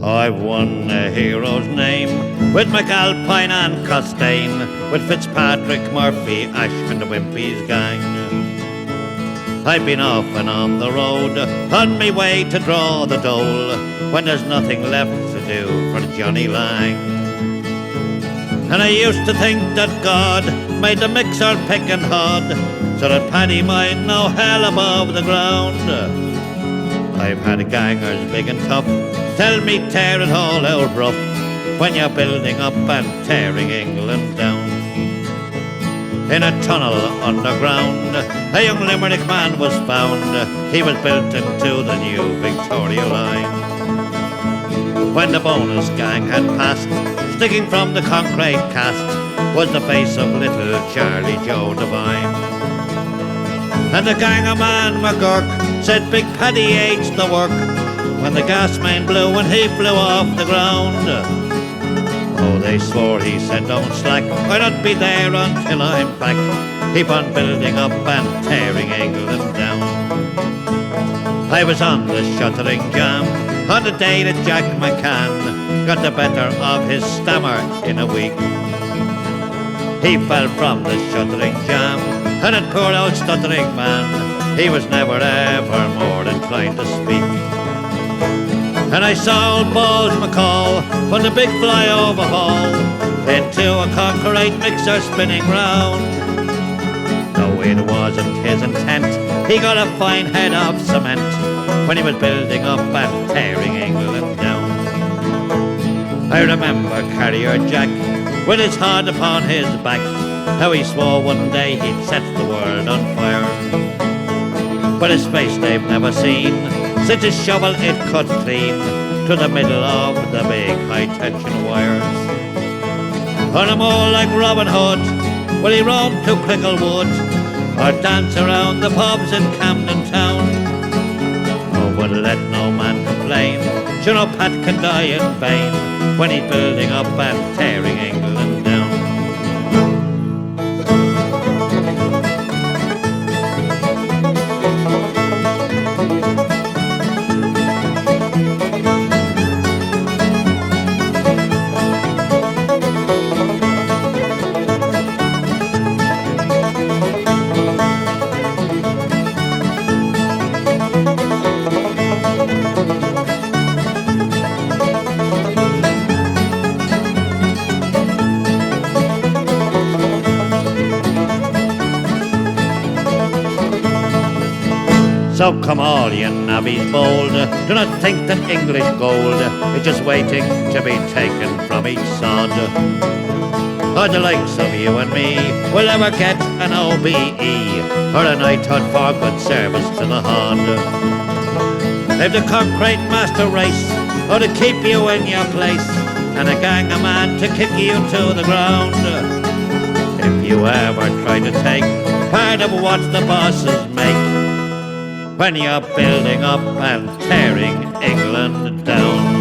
I've won a hero's name with McAlpine and Costain, with Fitzpatrick, Murphy, Ash and the Wimpy's gang. I've been off and on the road, on me way to draw the dole, when there's nothing left to do for Johnny Lang. And I used to think that God made the mixer pick and hod, so that Paddy might know hell above the ground. I've had gangers big and tough tell me tear it all out rough when you're building up and tearing England down. In a tunnel underground, a young Limerick man was found. He was built into the new Victoria line. When the bonus gang had passed, sticking from the concrete cast was the face of little Charlie Joe Devine. And the ganger man McGurk said Big Paddy aged the work when the gas main blew and he flew off the ground. Oh, they swore, he said, don't slack, I'll not be there until I'm back. Keep on building up and tearing England down. I was on the shuttering jam on the day that Jack McCann got the better of his stammer in a week. He fell from the shuttering jam, and that poor old stuttering man, he was never ever more inclined to speak. And I saw old Balls McCall from the big flyover hall into a concrete mixer spinning round. Though it wasn't his intent, he got a fine head of cement when he was building up and tearing England down. I remember Carrier Jack with his heart upon his back, how he swore one day he'd set the world on fire. But his face they've never seen since his shovel it cut clean to the middle of the big high-tension wires. On a mole like Robin Hood, will he roam to Cricklewood or dance around the pubs in Camden Town? Oh, but let no man complain, sure no Pat can die in vain when he's building up and tearing England down. So come all you navvies bold, do not think that English gold is just waiting to be taken from each sod. Or the likes of you and me will ever get an OBE or a knighthood for good service to the Hod. They've the concrete master race or to keep you in your place, and a gang of man to kick you to the ground. If you ever try to take part of what the bosses make when you're building up and tearing England down.